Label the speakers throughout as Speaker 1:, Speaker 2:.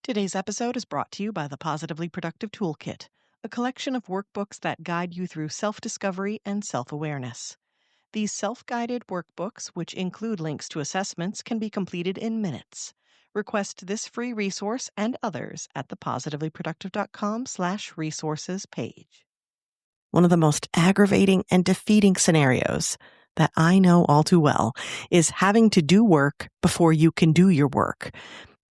Speaker 1: Today's episode is brought to you by the Positively Productive Toolkit, a collection of workbooks that guide you through self-discovery and self-awareness. These self-guided workbooks, which include links to assessments, can be completed in minutes. Request this free resource and others at the positivelyproductive.com/resources page. One of the most aggravating and defeating scenarios that I know all too well is having to do work before you can do your work.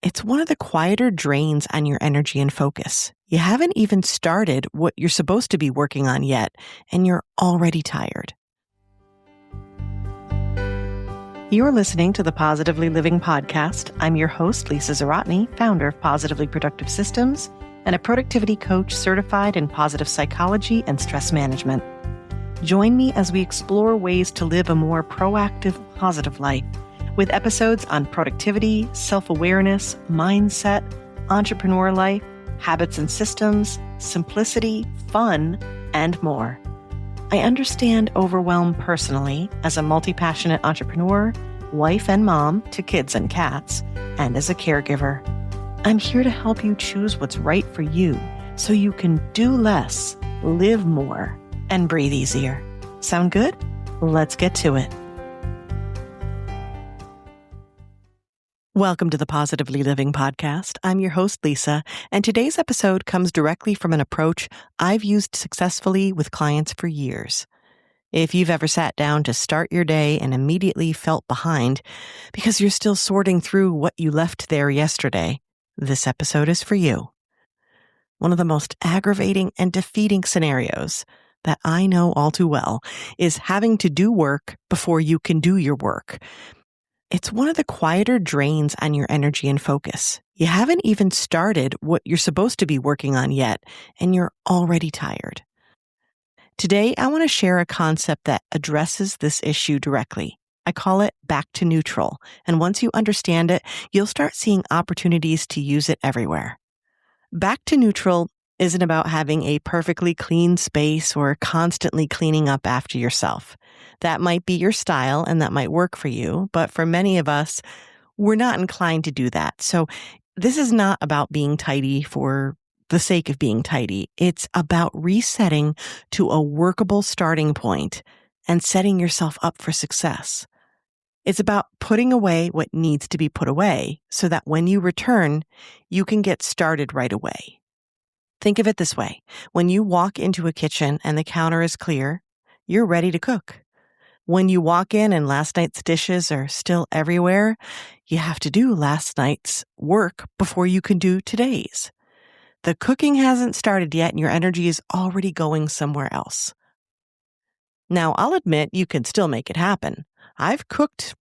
Speaker 1: It's one of the quieter drains on your energy and focus. You haven't even started what you're supposed to be working on yet, and you're already tired. You're listening to the Positively Living podcast. I'm your host, Lisa Zaratny, founder of Positively Productive Systems and a productivity coach certified in positive psychology and stress management. Join me as we explore ways to live a more proactive, positive life, with episodes on productivity, self-awareness, mindset, entrepreneur life, habits and systems, simplicity, fun, and more. I understand overwhelm personally as a multi-passionate entrepreneur, wife and mom to kids and cats, and as a caregiver. I'm here to help you choose what's right for you so you can do less, live more, and breathe easier. Sound good? Let's get to it. Welcome to the Positively Living podcast. I'm your host, Lisa, and today's episode comes directly from an approach I've used successfully with clients for years. If you've ever sat down to start your day and immediately felt behind because you're still sorting through what you left there yesterday, this episode is for you. One of the most aggravating and defeating scenarios that I know all too well is having to do work before you can do your work. It's one of the quieter drains on your energy and focus. You haven't even started what you're supposed to be working on yet, and you're already tired. Today, I want to share a concept that addresses this issue directly. I call it back to neutral, and once you understand it, you'll start seeing opportunities to use it everywhere. Back to neutral isn't about having a perfectly clean space or constantly cleaning up after yourself. That might be your style and that might work for you, but for many of us, we're not inclined to do that. So this is not about being tidy for the sake of being tidy. It's about resetting to a workable starting point and setting yourself up for success. It's about putting away what needs to be put away so that when you return, you can get started right away. Think of it this way. When you walk into a kitchen and the counter is clear, you're ready to cook. When you walk in and last night's dishes are still everywhere, you have to do last night's work before you can do today's. The cooking hasn't started yet and your energy is already going somewhere else. Now, I'll admit you can still make it happen. I've cooked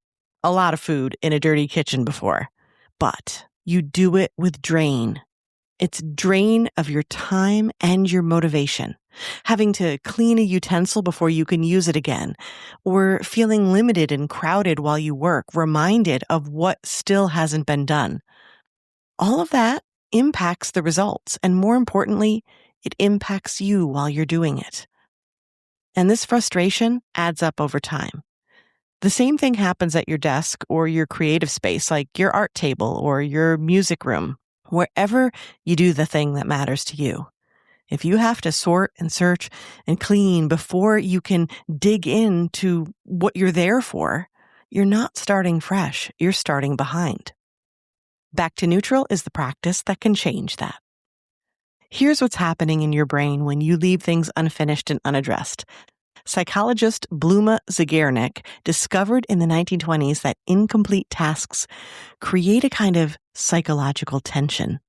Speaker 1: a lot of food in a dirty kitchen before, but you do it with drain. It's drain of your time and your motivation. Having to clean a utensil before you can use it again, or feeling limited and crowded while you work, reminded of what still hasn't been done. All of that impacts the results, and more importantly, it impacts you while you're doing it. And this frustration adds up over time. The same thing happens at your desk or your creative space, like your art table or your music room. Wherever you do the thing that matters to you. If you have to sort and search and clean before you can dig into what you're there for, you're not starting fresh, you're starting behind. Back to neutral is the practice that can change that. Here's what's happening in your brain when you leave things unfinished and unaddressed. Psychologist Bluma Zagarnik discovered in the 1920s that incomplete tasks create a kind of psychological tension.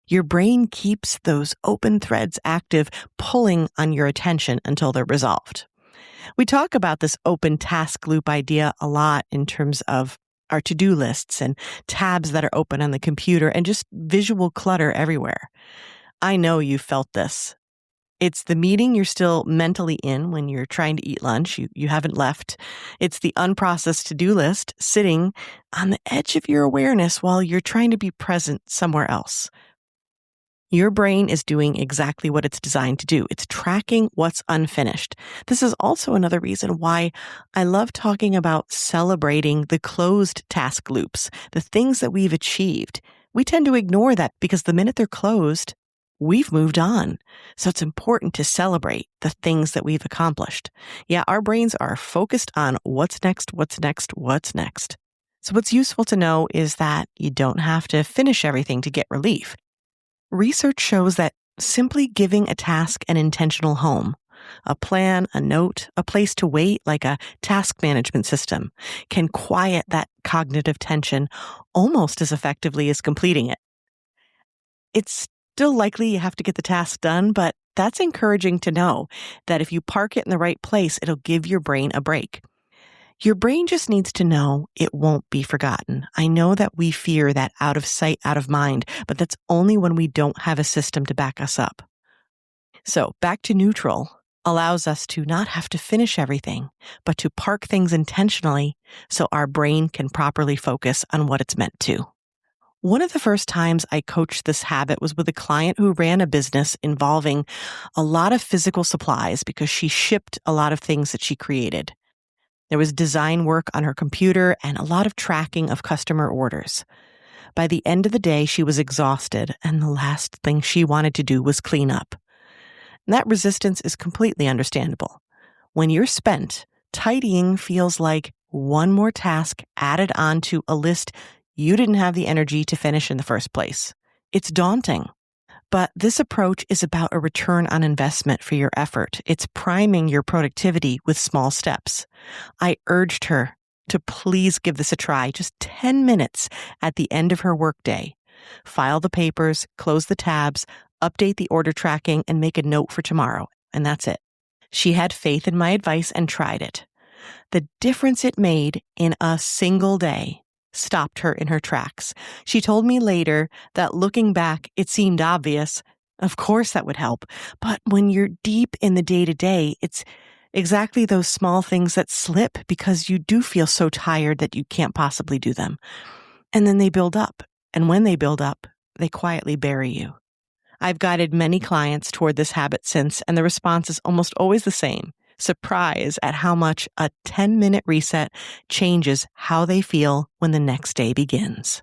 Speaker 1: Your brain keeps those open threads active, pulling on your attention until they're resolved. We talk about this open task loop idea a lot in terms of our to-do lists and tabs that are open on the computer and just visual clutter everywhere. I know you've felt this. It's the meeting you're still mentally in when you're trying to eat lunch. You haven't left. It's the unprocessed to-do list sitting on the edge of your awareness while you're trying to be present somewhere else. Your brain is doing exactly what it's designed to do. It's tracking what's unfinished. This is also another reason why I love talking about celebrating the closed task loops, the things that we've achieved. We tend to ignore that because the minute they're closed, we've moved on. So it's important to celebrate the things that we've accomplished. Yeah, our brains are focused on what's next, what's next, what's next. So what's useful to know is that you don't have to finish everything to get relief. Research shows that simply giving a task an intentional home, a plan, a note, a place to wait, like a task management system, can quiet that cognitive tension almost as effectively as completing it. It's still likely you have to get the task done, but that's encouraging to know that if you park it in the right place, it'll give your brain a break. Your brain just needs to know it won't be forgotten. I know that we fear that out of sight, out of mind, but that's only when we don't have a system to back us up. So back to neutral allows us to not have to finish everything, but to park things intentionally so our brain can properly focus on what it's meant to. One of the first times I coached this habit was with a client who ran a business involving a lot of physical supplies because she shipped a lot of things that she created. There was design work on her computer and a lot of tracking of customer orders. By the end of the day, she was exhausted, and the last thing she wanted to do was clean up. And that resistance is completely understandable. When you're spent, tidying feels like one more task added onto a list you didn't have the energy to finish in the first place. It's daunting. But this approach is about a return on investment for your effort. It's priming your productivity with small steps. I urged her to please give this a try, just 10 minutes at the end of her workday. File the papers, close the tabs, update the order tracking, and make a note for tomorrow. And that's it. She had faith in my advice and tried it. The difference it made in a single day stopped her in her tracks. She told me later that looking back, it seemed obvious. Of course that would help. But when you're deep in the day-to-day, it's exactly those small things that slip because you do feel so tired that you can't possibly do them. And then they build up. And when they build up, they quietly bury you. I've guided many clients toward this habit since, and the response is almost always the same. Surprise at how much a 10-minute reset changes how they feel when the next day begins.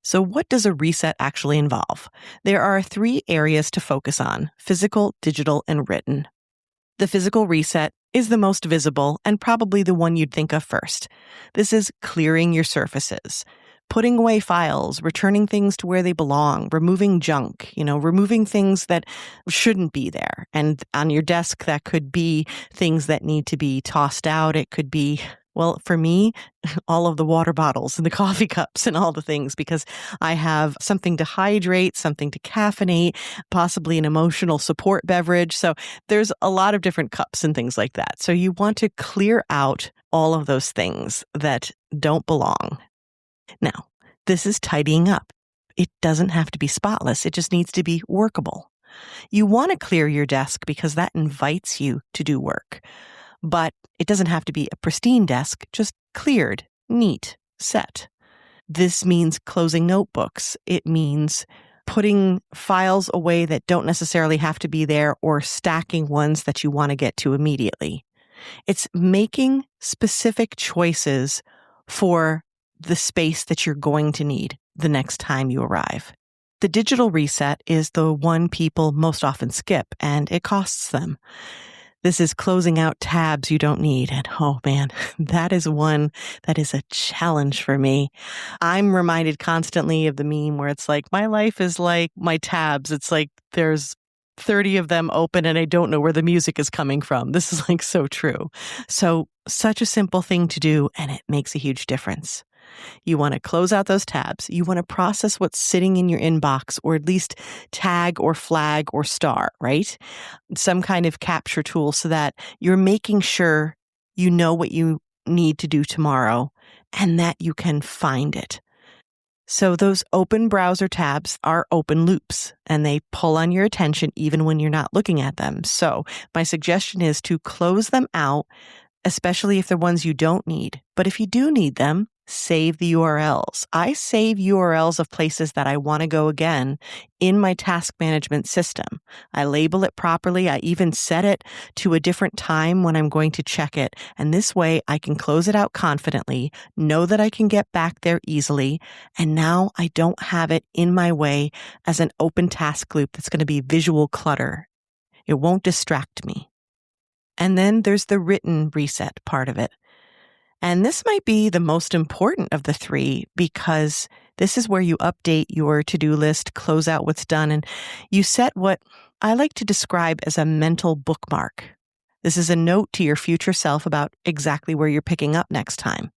Speaker 1: So what does a reset actually involve? There are 3 areas to focus on: physical, digital, and written. The physical reset is the most visible and probably the one you'd think of first. This is clearing your surfaces, putting away files, returning things to where they belong, removing junk, removing things that shouldn't be there. And on your desk, that could be things that need to be tossed out. It could be, well, for me, all of the water bottles and the coffee cups and all the things, because I have something to hydrate, something to caffeinate, possibly an emotional support beverage. So there's a lot of different cups and things like that. So you want to clear out all of those things that don't belong. Now, this is tidying up. It doesn't have to be spotless. It just needs to be workable. You want to clear your desk because that invites you to do work. But it doesn't have to be a pristine desk, just cleared, neat, set. This means closing notebooks. It means putting files away that don't necessarily have to be there or stacking ones that you want to get to immediately. It's making specific choices for the space that you're going to need the next time you arrive. The digital reset is the one people most often skip, and it costs them. This is closing out tabs you don't need. And oh man, that is one that is a challenge for me. I'm reminded constantly of the meme where it's like, my life is like my tabs. It's like there's 30 of them open and I don't know where the music is coming from. This is like so true. So such a simple thing to do, and it makes a huge difference. You want to close out those tabs. You want to process what's sitting in your inbox, or at least tag or flag or star, right? Some kind of capture tool so that you're making sure you know what you need to do tomorrow and that you can find it. So those open browser tabs are open loops, and they pull on your attention even when you're not looking at them. So my suggestion is to close them out, especially if they're ones you don't need. But if you do need them, Save the URLs. I save URLs of places that I want to go again in my task management system. I label it properly. I even set it to a different time when I'm going to check it. And this way I can close it out confidently, know that I can get back there easily. And now I don't have it in my way as an open task loop that's going to be visual clutter. It won't distract me. And then there's the written reset part of it. And this might be the most important of the three because this is where you update your to-do list, close out what's done, and you set what I like to describe as a mental bookmark. This is a note to your future self about exactly where you're picking up next time.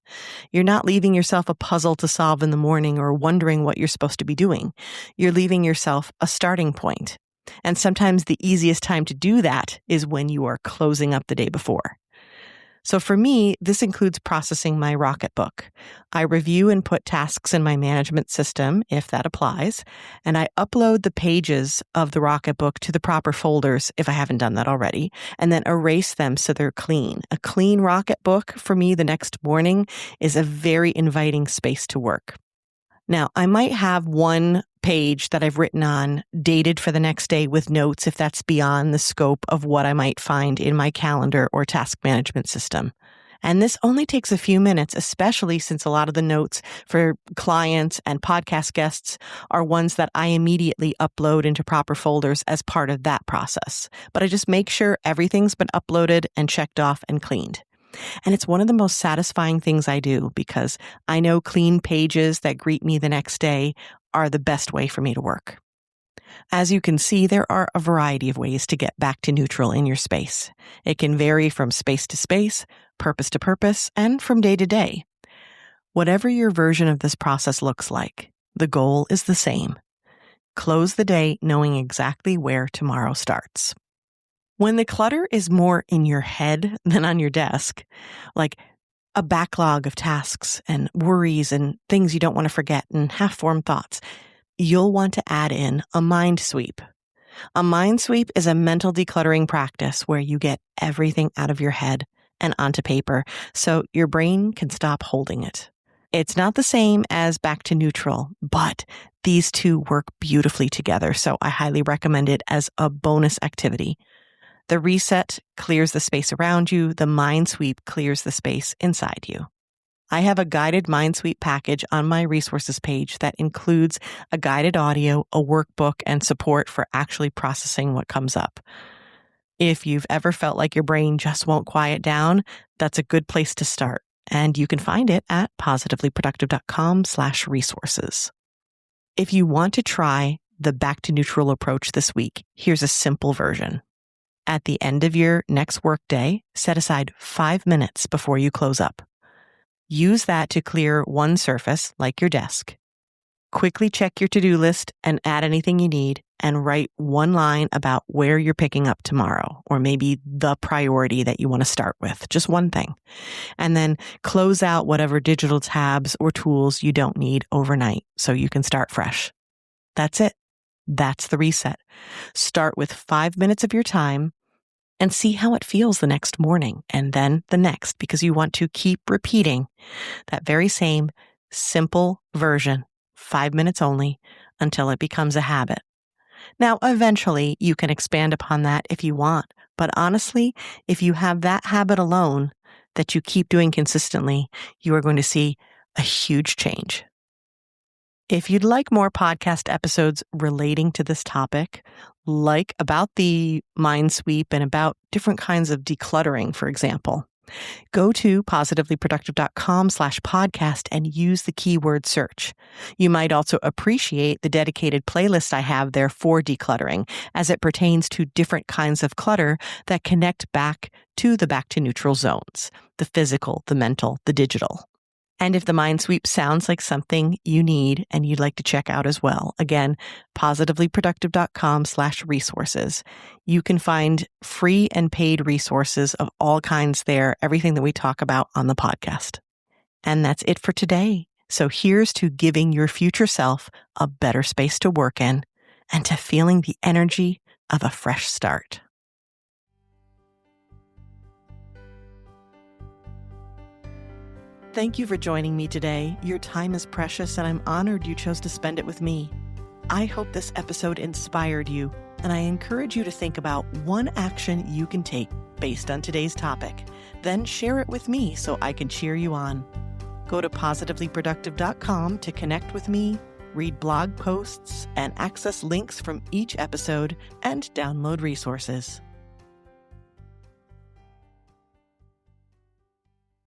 Speaker 1: You're not leaving yourself a puzzle to solve in the morning or wondering what you're supposed to be doing. You're leaving yourself a starting point. And sometimes the easiest time to do that is when you are closing up the day before. So for me, this includes processing my Rocketbook. I review and put tasks in my management system, if that applies, and I upload the pages of the Rocketbook to the proper folders if I haven't done that already, and then erase them so they're clean. A clean Rocketbook for me the next morning is a very inviting space to work. Now, I might have one page that I've written on dated for the next day with notes if that's beyond the scope of what I might find in my calendar or task management system. And this only takes a few minutes, especially since a lot of the notes for clients and podcast guests are ones that I immediately upload into proper folders as part of that process. But I just make sure everything's been uploaded and checked off and cleaned. And it's one of the most satisfying things I do because I know clean pages that greet me the next day are the best way for me to work. As you can see, there are a variety of ways to get back to neutral in your space. It can vary from space to space, purpose to purpose, and from day to day. Whatever your version of this process looks like, the goal is the same. Close the day knowing exactly where tomorrow starts. When the clutter is more in your head than on your desk, like a backlog of tasks and worries and things you don't want to forget and half-formed thoughts, you'll want to add in a mind sweep. A mind sweep is a mental decluttering practice where you get everything out of your head and onto paper so your brain can stop holding it. It's not the same as back to neutral, but these two work beautifully together, so I highly recommend it as a bonus activity. The reset clears the space around you. The mind sweep clears the space inside you. I have a guided mind sweep package on my resources page that includes a guided audio, a workbook, and support for actually processing what comes up. If you've ever felt like your brain just won't quiet down, that's a good place to start. And you can find it at positivelyproductive.com/resources. If you want to try the back to neutral approach this week, here's a simple version. At the end of your next workday, set aside 5 minutes before you close up. Use that to clear one surface, like your desk. Quickly check your to-do list and add anything you need, and write one line about where you're picking up tomorrow, or maybe the priority that you want to start with, just one thing. And then close out whatever digital tabs or tools you don't need overnight so you can start fresh. That's it. That's the reset. Start with 5 minutes of your time and see how it feels the next morning and then the next, because you want to keep repeating that very same simple version, 5 minutes only, until it becomes a habit. Now, eventually you can expand upon that if you want, but honestly, if you have that habit alone that you keep doing consistently, you are going to see a huge change. If you'd like more podcast episodes relating to this topic, like about the mind sweep and about different kinds of decluttering, for example, go to positivelyproductive.com/podcast and use the keyword search. You might also appreciate the dedicated playlist I have there for decluttering as it pertains to different kinds of clutter that connect back to the back to neutral zones, the physical, the mental, the digital. And if the mind sweep sounds like something you need and you'd like to check out as well, again, positivelyproductive.com/resources. You can find free and paid resources of all kinds there, everything that we talk about on the podcast. And that's it for today. So here's to giving your future self a better space to work in and to feeling the energy of a fresh start. Thank you for joining me today. Your time is precious, and I'm honored you chose to spend it with me. I hope this episode inspired you, and I encourage you to think about one action you can take based on today's topic. Then share it with me so I can cheer you on. Go to positivelyproductive.com to connect with me, read blog posts, and access links from each episode and download resources.